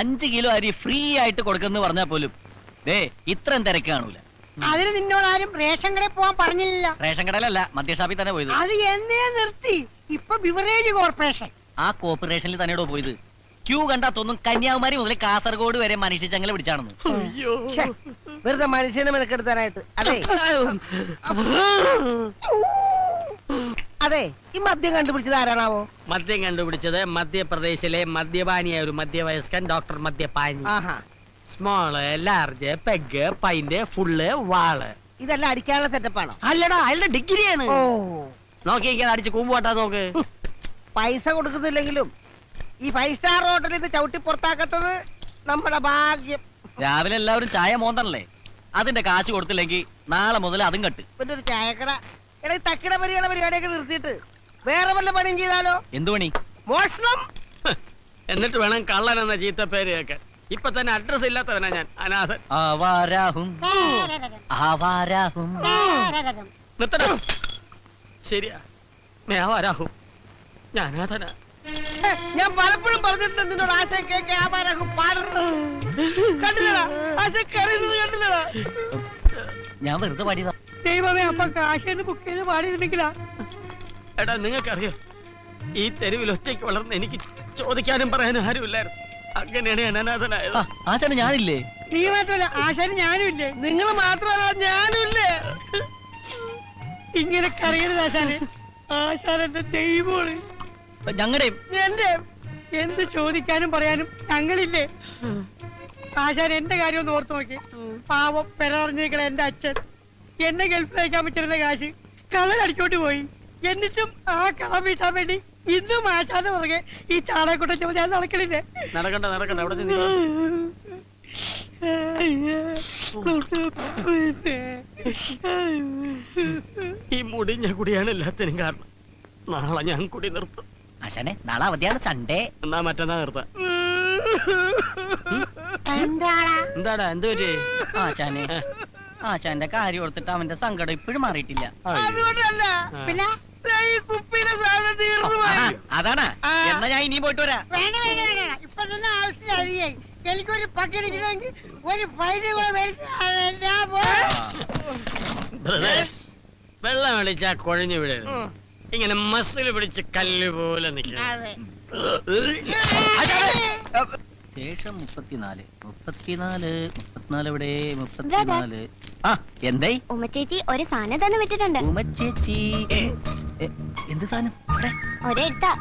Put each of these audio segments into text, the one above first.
5 kilo അരി free ആയിട്ട് കൊടുക്കുന്നു പറഞ്ഞാൽ പോലും ദേ ഇത്രയും തിരക്ക് കാണൂല. അതിന് നിന്നോടാരും റേഷൻ കടയിൽ പോവാൻ പറഞ്ഞില്ല. റേഷൻ കടയിലല്ല, മദ്യഷാപ്പിൽ തന്നെ പോയത്. അത് എന്നേ നിർത്തി. ഇപ്പൊ ബിവറേജ് കോർപ്പറേഷൻ. ആ കോർപ്പറേഷനിൽ തന്നെയോ പോയത്. ക്യൂ കണ്ടാ തോന്നും കന്യാകുമാരി മുതൽ കാസർഗോഡ് വരെ മനുഷ്യ ചങ്ങല പിടിച്ചാണെന്ന്. വെറുതെ മനുഷ്യനെ മെനക്കെടുത്താനായിട്ട്. അതെ അതെ, ഈ മദ്യം കണ്ടുപിടിച്ചത് ആരാണാവോ? മദ്യം കണ്ടുപിടിച്ചത് മധ്യപ്രദേശിലെ മദ്യപാനിയായ ഒരു മധ്യവയസ്കൻ ഡോക്ടർ മദ്യപാനി. Small, large, peg, pint, full, വാള്. ഇതെല്ലാം അടിക്കാനുള്ള സെറ്റപ്പാണോ? അല്ലടാ, അയാളുടെ ഡിഗ്രിയാണ്. ഓ, നോക്കിയിരിക്കാൻ അടിച്ച് കൂമ്പുപോട്ടാ നോക്ക്. പൈസ കൊടുക്കുന്നില്ലെങ്കിലും ഈ 5 സ്റ്റാർ ഹോട്ടലിൽ നിന്ന് ചവിട്ടി പുറത്താക്കത്തത് നമ്മുടെ ഭാഗ്യം. രാവിലെ എല്ലാവരും ചായ മോന്തണല്ലേ, അതിന്റെ കാശ് കൊടുത്തില്ലെങ്കിൽ നാളെ മുതൽ അതും കട്ട്. പിന്നെ ഒരു ചായക്കട. എടാ, ഈ തക്കിട പരിപാടിയൊക്കെ നിർത്തിയിട്ട് വേറെ വല്ല പണിയും ചെയ്താലോ? എന്തു പണി? മോഷണം. എന്നിട്ട് വേണം കള്ളൻ എന്ന ചീത്ത പേര് കേൾക്കാൻ. ഇപ്പൊ തന്നെ അഡ്രസ് ഇല്ലാത്തവനാ ഞാൻ, അനാഥൻ. നിർത്തണം. ശരിയാ, മേവാരാഹും. ഞാൻ അനാഥനാ. ഞാൻ പലപ്പോഴും പറഞ്ഞിട്ടുണ്ട് നിന്നോട് ആശയം പാടുന്നത് കണ്ടില്ലടാ, ആശയം കറിയുന്നത് കണ്ടില്ലടാ. ഞാൻ വെറുതെ പാടിയതാ. ദൈവമേ, അപ്പൊ കാശ് ബുക്ക് ചെയ്ത് പാടിയിരുന്നെങ്കിലാ. എടാ, നിങ്ങൾക്കറിയാം, ഈ തെരുവിൽ ഒറ്റയ്ക്ക് വളർന്ന് എനിക്ക് ചോദിക്കാനും പറയാനും ആരുമില്ലായിരുന്നു. അങ്ങനെയാണ് ഞാൻ അനാഥനായത്. ആശാന് ഞാനില്ലേ? നീ മാത്രമല്ല, ആശാന് ഞാനും ഇല്ലേ? നിങ്ങൾ മാത്രമല്ല, ഞാനും ഇല്ലേ? ഇങ്ങനെ കറിയരുത് ആശാന്. ആശാൻ എന്റെ ദൈവമാണ്. ഞങ്ങളുടെയും എന്റെ എന്ത് ചോദിക്കാനും പറയാനും ഞങ്ങളില്ലേ? ആശാൻ എന്റെ കാര്യം ഒന്ന് ഓർത്തു നോക്കി. പാവം പെരറിഞ്ഞിരിക്കണ എന്റെ അച്ഛൻ എന്നെ ഗൾഫിൽ അയക്കാൻ പറ്റുന്ന കാശ് കള്ളൻ അടിച്ചോട്ട് പോയി. എന്നിട്ടും ആ കട വീട്ടാൻ വേണ്ടി ഇന്നും ആശാന്റെ പുറകെ ഈ ചാളയെക്കൂട്ടം ചുമ ഞാൻ നടക്കണില്ലേ? നടക്കണ്ട നടക്കണ്ട, അവിടെ ഈ മുടിഞ്ഞ കുടിയാണ് എല്ലാത്തിനും കാരണം. നാളെ ഞാൻ കുടി നിർത്തും. ആശാനെ, നാളെ അവധിയാണ്, സൺഡേ. എന്നാ മറ്റന്നാ നിർത്താം. എന്താടാ, എന്ത് പറ്റി? ആശാനെ, ആശാന്റെ കാര്യം ഓർത്തിട്ട് അവന്റെ സങ്കടം ഇപ്പോഴും മാറിയിട്ടില്ല. അതുകൊണ്ടല്ല, പിന്നെ ഈ കുപ്പിയിലെ സാധനം തീർന്നു പോയി. അതാണ്. എന്നാ ഞാൻ ഇനിയും പോയിട്ട് വരാം. വേണ്ട വേണ്ട വേണ്ട, ഇപ്പൊ തന്നെ ആവശ്യത്തിന് അധികമായി. എനിക്കൊരു പക്കടിക്കണമെങ്കിൽ ഒരു പൈസ കൂടെ വെള്ളം അടിച്ചാ കുഴഞ്ഞു വിടരുത്. ഇങ്ങനെ മസിൽ പിടിച്ച് കല്ല് പോലെ നിൽക്കണം. ശേഷം 34 ഇവിടെ 34. ആ, എന്തായി? ഉമ്മച്ചേച്ചി ഒരു സാധനം തന്നെ വിട്ടിട്ടുണ്ട്. ഉമ്മച്ചേച്ചി എന്ത് സാധനം? ഒരെടുത്താ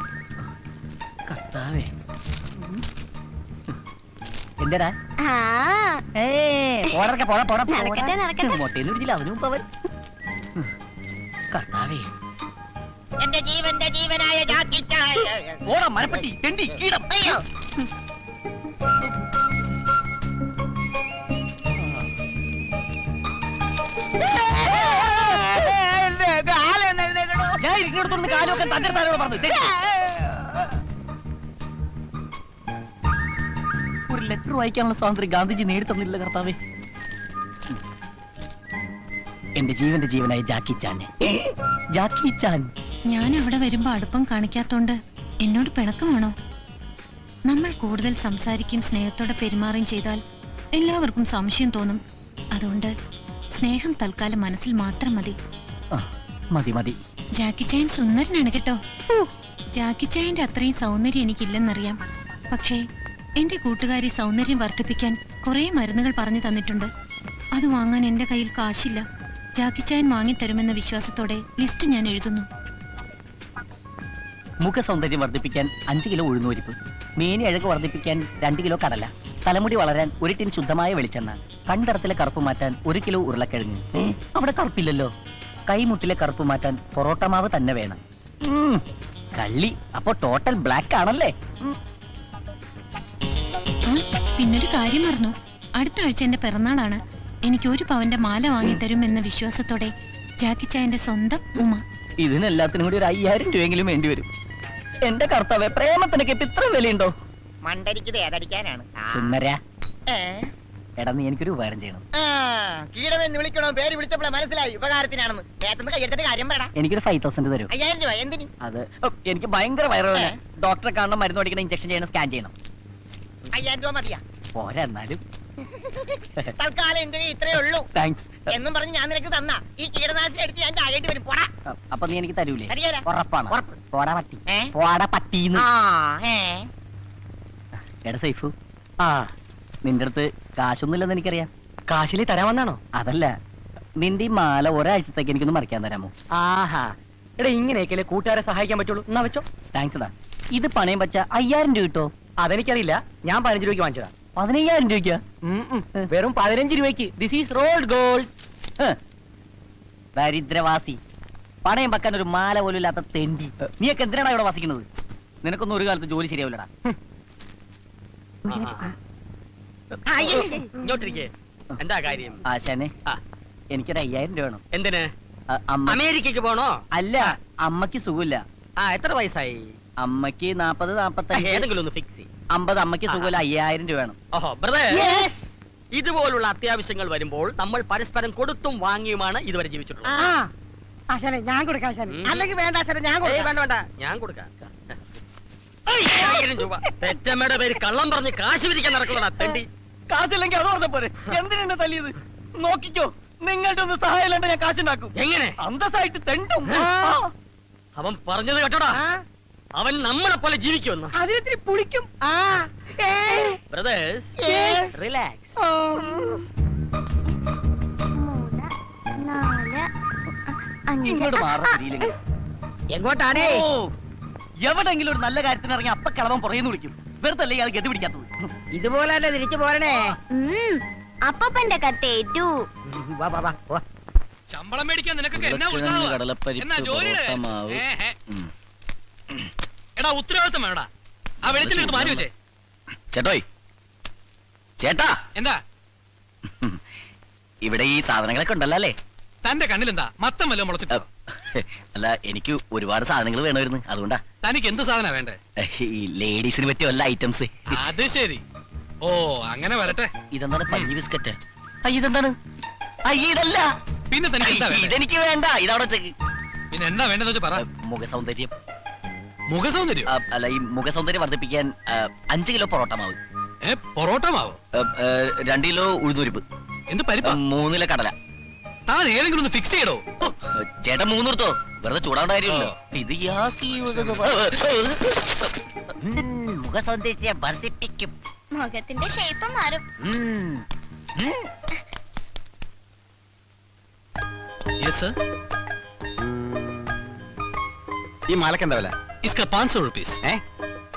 കർത്താവേ, എന്തെടാ? മൊട്ടേന്ന് അതിനു മുമ്പ് അവൻ. കർത്താവേ, എന്റെ ജീവന്റെ ജീവനായ ഓടാ മരപ്പട്ടി തെണ്ടി കീടം. ഞാൻ ഇരിക്കുന്നിടത്തോണ്ട് കാലൊക്കെ തന്റെ താരോട് പറഞ്ഞു. ഒരു ലെറ്റർ വായിക്കാനുള്ള സ്വാതന്ത്ര്യം ഗാന്ധിജി നേടിത്തന്നില്ല കർത്താവേ. എന്റെ ജീവന്റെ ജീവനായ ജാക്കി ചാൻ. ജാക്കി ചാൻ, ഞാൻ അവിടെ വരുമ്പോ അടുപ്പം കാണിക്കാത്തോണ്ട് എന്നോട് പിണക്കമാണോ? നമ്മൾ കൂടുതൽ സംസാരിക്കും സ്നേഹത്തോടെ പെരുമാറുകയും ചെയ്താൽ എല്ലാവർക്കും സംശയം തോന്നും. അതുകൊണ്ട് സ്നേഹം തൽക്കാലം മനസ്സിൽ മാത്രം മതി. മതി മതി. ജാക്കി ചായൻ സുന്ദരനാണ് കേട്ടോ. ജാക്കി ചായന്റെ അത്രയും സൗന്ദര്യം എനിക്കില്ലെന്നറിയാം. പക്ഷേ എന്റെ കൂട്ടുകാരി സൗന്ദര്യം വർദ്ധിപ്പിക്കാൻ കുറെ മരുന്നുകൾ പറഞ്ഞു തന്നിട്ടുണ്ട്. അത് വാങ്ങാൻ എന്റെ കയ്യിൽ കാശില്ല. ജാക്കി ചായൻ വാങ്ങിത്തരുമെന്ന വിശ്വാസത്തോടെ ലിസ്റ്റ് ഞാൻ എഴുതുന്നു. മുഖ സൗന്ദര്യം വർദ്ധിപ്പിക്കാൻ 5 കിലോ ഉഴുന്നുപരിപ്പ്, മേനി അഴക് വർദ്ധിപ്പിക്കാൻ 2 കിലോ കടല, തലമുടി വളരാൻ 1 ടിൻ ശുദ്ധമായ വെളിച്ചെണ്ണ, കൺതടത്തിലെ കറുപ്പ് മാറ്റാൻ 1 കിലോ ഉരുളക്കിഴങ്ങ്. അവിടെ കറുപ്പില്ലല്ലോ. കൈമുട്ടിലെ കറുപ്പ് മാറ്റാൻ പൊറോട്ട മാവ് തന്നെ വേണം. കള്ളി, അപ്പൊ ടോട്ടൽ ബ്ലാക്ക് ആണല്ലേ? പിന്നൊരു കാര്യം മറന്നു. അടുത്ത ആഴ്ച എന്റെ പിറന്നാളാണ്. എനിക്ക് 1 പവന്റെ മാല വാങ്ങിത്തരും എന്ന വിശ്വാസത്തോടെ ജാക്കി ചായന്റെ സ്വന്തം ഉമ. ഇതിനെല്ലാത്തിനും കൂടി 5000 രൂപയെങ്കിലും വേണ്ടി വരും. എന്റെ കർത്താവേ, പ്രേമത്തിനൊക്കെ ഇപ്പൊ ഇത്ര വിലയുണ്ടോ? മണ്ടരിക്കുന്നത് ഏതടിക്കാനാണ്? സുന്ദരാ, എടാ നീ എനിക്കൊരു ഉപകാരം ചെയ്യണം. കീടമെന്ന് വിളിക്കണോ? പേര് വിളിച്ചപ്പോഴേ മനസ്സിലായി ഉപകാരത്തിനാണെന്ന്. നേരത്തെ കയ്യെടുത്തിട്ട് കാര്യം പറയണം. എനിക്കൊരു 5000 തരും. 5000 രൂപ എന്തിന്? അത് എനിക്ക് ഭയങ്കര വയറുവേദന. ഡോക്ടറെ കാണണം, മരുന്ന് പഠിക്കണം, ഇഞ്ചക്ഷൻ ചെയ്യണം, സ്കാൻ ചെയ്യണം. 5000 രൂപ മതിയാ? പോരാ എന്നാലും തൽക്കാലം എന്റെ കയ്യിൽ ഇത്രേ ഉള്ളൂ താങ്ക്സ്. എന്നും പറഞ്ഞ് ഞാൻ നിനക്ക് തന്ന ഈ കീടനാശിനി എടുത്ത് ഞാൻ ചാകേണ്ടി വരും. പോടാ. അപ്പൊ നീ എനിക്ക് തരൂലേ? തരികേല. ഉറപ്പാണ്. ഉറപ്പ്. പോടാ പട്ടി. ഏ? പോടാ പട്ടീന്ന്. ആ, ഏ. എടാ സൈഫു, നിന്റെ അടുത്ത് കാശൊന്നുമില്ലെന്ന് എനിക്കറിയാം. കാശില് തരാമെന്നാണോ? അതല്ല, നിന്റെ ഈ മാല ഒരാഴ്ചത്തേക്ക് എനിക്കൊന്ന് മറിക്കാൻ തരാമോ? ആഹാ, എടാ ഇങ്ങനെയൊക്കെ കൂട്ടുകാരെ സഹായിക്കാൻ പറ്റുള്ളൂ. എന്നാ വെച്ചോ. താങ്ക്സ് എടാ. ഇത് പണയം വെച്ച 5000 രൂപ കിട്ടോ? അതെനിക്കറിയില്ല, ഞാൻ 15 രൂപയ്ക്ക് വാങ്ങിച്ചതാ. 15000 രൂപയ്ക്കാ? വെറും 15 രൂപയ്ക്ക്. This is rolled gold. ദരിദ്രവാസി, പണയം വെക്കാൻ ഒരു മാല പോലും ഇല്ലാത്ത തെണ്ടി. നീയൊക്കെ എന്തിനാണ് ഇവിടെ വസിക്കുന്നത്? നിനക്കൊന്നും ഒരു കാലത്ത് ജോലി ശരിയാവില്ലടാ. ഇങ്ങോട്ടിരിക്കേ. എന്താ കാര്യം? ആശാനെ, ആ. എനിക്കൊരു 5000 രൂപ വേണം. എന്തിന്? അമ്മ അമേരിക്കക്ക് പോണോ? അല്ല, അമ്മക്ക് സുഖമില്ല. എത്ര വയസ്സായി? അമ്മക്ക് 40, 45, ഏതെങ്കിലും ഒന്ന് ഫിക്സ് ചെയ്യും. 50. അമ്മക്ക് സുഖമില്ല. 5000 രൂപ വേണം. ഓഹോ ബ്രദർ, ഇതുപോലുള്ള അത്യാവശ്യങ്ങൾ വരുമ്പോൾ നമ്മൾ പരസ്പരം കൊടുത്തും വാങ്ങിയുമാണ് ഇതുവരെ ജീവിച്ചിട്ടുള്ളത്. ആശാനെ ഞാൻ കൊടുക്കാം ആശാനെ. അല്ലെങ്കിൽ വേണ്ട ആശാനെ, ഞാൻ ഏയ്, കൊടുക്കാം. വേണ്ട വേണ്ട, ഞാൻ കൊടുക്കാം. 5000 രൂപ. പെറ്റമ്മയുടെ പേര് കള്ളം പറഞ്ഞ് കാശ് പിരിക്കാൻ നടക്കുന്നതാ തെണ്ടി. കാശില്ലെങ്കിൽ അത് പറഞ്ഞ പോരെ. എന്തിനാ തല്ലിയത്? നോക്കിക്കോ, നിങ്ങളുടെ ഒന്ന് സഹായം ഇല്ലാണ്ട് ഞാൻ കാശുണ്ടാക്കും. എങ്ങനെ? അന്തസ്സായിട്ട് തെണ്ടും. അവൻ പറഞ്ഞത് കേട്ടോടാ, അവൻ നമ്മളെ പോലെ ജീവിക്കുമെന്ന്. അതിനെത്തിരി പുളിക്കും. Brothers, relax. 3, 4, 5. ഇങ്ങോട്ട് മാറിയില്ലെങ്കിൽ എങ്ങോട്ടാണേ? എവിടെങ്കിലും ഒരു നല്ല കാര്യത്തിന് ഇറങ്ങി അപ്പ കളവൻ പുറയുന്നു വിളിക്കും. വെറുതെ അല്ലേ ഇയാൾ ഗതി പിടിക്കാത്തത്. ഇതുപോലെ തന്നെ തിരിച്ചു പോരണേ. അപ്പന്റെ കത്തേറ്റു. വാ വാ വാ വാ. ശമ്പളം മേടിക്കാൻ നിനക്കൊക്കെ എന്നാ ഉത്സാഹമാ? എന്നാ ജോലിയുടെ? എടാ ഉത്തരവാദിത്തം വേണടാ. ആ വെളിച്ചെടുത്ത് മാറ്റി വെച്ചേ. ചേട്ടോയ്, ചേട്ടാ, എന്താ ഇവിടെ ഈ സാധനങ്ങളൊക്കെ ഉണ്ടല്ലോ അല്ലേ? തന്റെ കണ്ണിലെന്താ മത്തം വല്ലതും മുളച്ചിട്ടോ? അല്ല, എനിക്ക് ഒരുപാട് സാധനങ്ങൾ വേണമായിരുന്നു, അതുകൊണ്ടാ. തനിക്ക് എന്ത് സാധന വേണ്ടേ? ഈ ലേഡീസിന് പറ്റിയ വല്ല ഐറ്റംസ്. അത് ശരി. ഓ അങ്ങനെ വരട്ടെ. ഇതെന്താണ് പഞ്ഞി ബിസ്ക്കറ്റ്? ഇതെന്താണ്? ഇതല്ല. പിന്നെ തനിക്ക് എന്താ വേണ്ടേ? ഇതെനിക്ക് വേണ്ട. ഇതവിടെ ചെക്ക്. പിന്നെ എന്താ വേണ്ടെന്ന് വെച്ചാ പറ. മുഖസൗന്ദര്യം. മുഖസൗന്ദര്യം? അല്ല, ഈ മുഖസൗന്ദര്യം വർദ്ധിപ്പിക്കാൻ 5 കിലോ പൊറോട്ട മാവ്, പൊറോട്ട മാവോ? 2 കിലോ ഉഴുന്നുരിപ്പ്, എന്ത് പരിപ്പാ? 3 കിലോ കടല. താൻ ഏതെങ്കിലും ഒന്ന് ഫിക്സ് ചെയ്യടോ. ചേട്ടൻ 3 എടുത്തോ, വെറുതെ ചൂടാണ്ട കാര്യമില്ലല്ലോ. ഇത് മുഖസൗന്ദര്യം വർദ്ധിപ്പിക്കും. മുഖത്തിന്റെ ഷേപ്പ് മാറും. Yes sir. ഈ മാലക്ക് എന്താ വില? ഇസ്ക 500 റുപ്പീസ്.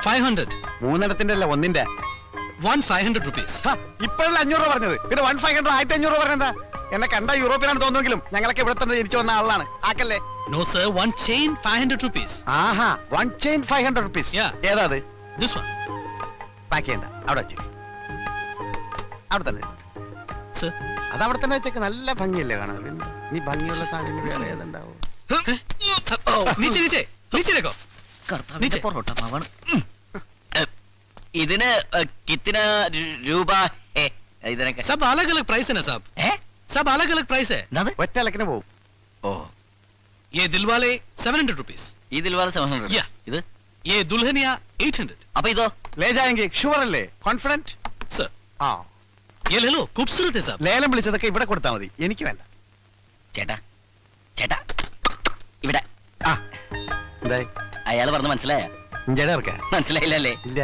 500. 3 അല്ല, 1 500 റുപ്പീസ്. ഇപ്പോഴല്ല 500 രൂപ പറഞ്ഞത്, പിന്നെ 1500 1500 രൂപ പറഞ്ഞെന്താ? എന്നെ കണ്ട യൂറോപ്പിലാണ് തോന്നുമെങ്കിലും ഞങ്ങളൊക്കെ ഇവിടെ തന്നെ ജനിച്ചു വന്ന ആളാണ്. ആക്കല്ലേ? No sir, 1 chain 500 rupees. ആഹാ, 1 ചെയിൻ 500 റുപ്പീസ്. Yeah. ഏതാ അത്? This one. പാക്ക് ചെയ്യണ്ട, അവിടെ വെച്ച്. അവിടെ തന്നെ സർ. അത് അവിടെ തന്നെ വെച്ചേക്ക്. നല്ല ഭംഗിയല്ലേ കാണാൻ? പിന്നെ നീ ഭംഗിയുള്ള സാധനം വേറെ ഏതുണ്ടാവും? നീച്ചേക്കോ. കർത്താവിന്റെ പൊറോട്ട മാവാണ്. ഇതിന് കിത്തിന് രൂപ? ഇതിനൊക്കെ सब अलग अलग प्राइस है ना साहब. सब अलग अलग प्राइस है. ഒറ്റ ഇലക്കിന് പോവും. ഓ, ये दिलवाले 700 रुपीस. ഈ ദിൽവാല 700. Yeah. ഇത് ये दुल्हनिया 800. അപ്പൊ ഇതോ? ലേജായെങ്കിൽ ഷുവർ അല്ലേ? കോൺഫിഡന്റ്? सर ആ, ये ले लो, खूबसूरत है साहब. ലേലം വിളിച്ചതൊക്കെ ഇവിടെ കൊടുത്താൽ മതി, എനിക്ക് വേണ്ട. ചേട്ടാ, ചേട്ടാ, ഇവിടെ. ആ, എന്തായി? അയാള് പറഞ്ഞ മനസ്സിലായ? ഇഞ്ചടെ ഇറക്ക? മനസ്സിലായില്ലല്ലേ? ഇല്ല.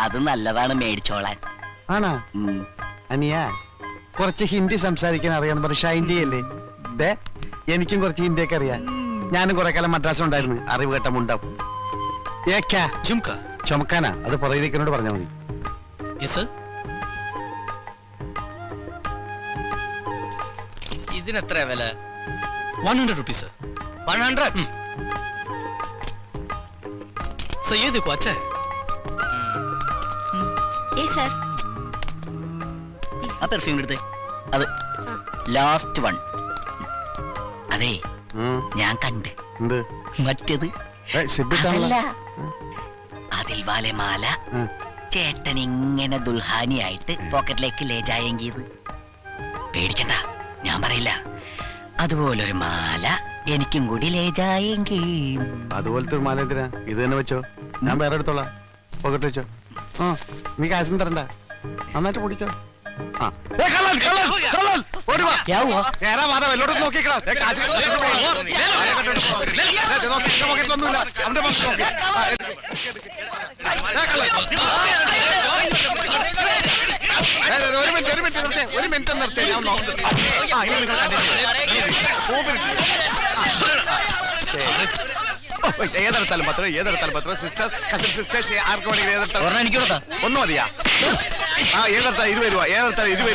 അത് നല്ലതാണ്, മേടിച്ചോളാൻ. ആണാ? അനിയ കുറച്ച് ഹിന്ദി സംസാരിക്കാൻ അറിയാന്ന് പറഞ്ഞ് ഷൈൻ ചെയ്യല്ലേ? ദേ, എനിക്കും കുറച്ച് ഹിന്ദിയൊക്കെ അറിയാം. ഞാനും കുറെ കാലം മദ്രാസ് ഉണ്ടായിരുന്നു. അറിവ് കേട്ട മുണ്ടാവും. झुमका. ചുമക്കാനാ? അത് പുറകിലേക്കിനോട് പറഞ്ഞാൽ മതി. Yes sir. ഇതിനെത്ര വില? 100 रुपीस सर. 100. सर ये देखो अच्छा है. സർ. ആ പെർഫ്യൂം എടുത്തേ. അത് ലാസ്റ്റ് വൺ. അതെ, ഞാൻ കണ്ട്. എന്ത്? മറ്റേത് സിബിട്ടാണല്ല. അതിൽ വാലെ മാല ചേട്ടൻ ഇങ്ങനെ ദുൽഹാനിയായിട്ട് പോക്കറ്റിലേക്ക് ലേജായെങ്കിയത്. പേടിക്കണ്ട, ഞാൻ പറയില്ല. അതുപോലൊരു മാല എനിക്കും കൂടി ലേജായെങ്കിൽ. അതുപോലത്തെ ഒരു മാല എന്തിനാ? ഇത് തന്നെ വെച്ചോ, ഞാൻ വേറെ എടുത്തോളാം. പോക്കറ്റ് വെച്ചോ. ആ നീ കാശും തരണ്ട നന്നായിട്ട് കുടിച്ചോ ആ. ഏ, കള്ളൻ, കള്ളൻ, കള്ളൻ, ഓടി വാ. ക്യാ ഹുവാ? നേരാ വാദം എല്ലോടും നോക്കിക്കടാ കാശ് കെട്ടിട്ട് പോ. ആരെ കെട്ടിട്ട് പോ. ദേ, നോക്ക്, എന്റെ പോക്കറ്റിലൊന്നുമില്ല അവന്റെ പോക്കറ്റ് നോക്കി ആ, ഏ, കള്ളൻ. ഒരു മിനിറ്റ് നിർത്തേ, ഒരു മിനിറ്റ് നിർത്തേ, ഞാൻ നോക്കുന്നത്. ആ, ഇനി നിങ്ങൾ ഏതെടുത്താലും പത്രം സിസ്റ്റർ കസിൻ സിസ്റ്റേഴ്സ് ആർക്ക് വേണമെങ്കിൽ ഏതെടുത്താലും എനിക്ക് കൊടുത്താ ഒന്നും മതിയാ ആ ഏതെടുത്താ 20 രൂപ ഏതെടുത്താൽ 20 രൂപ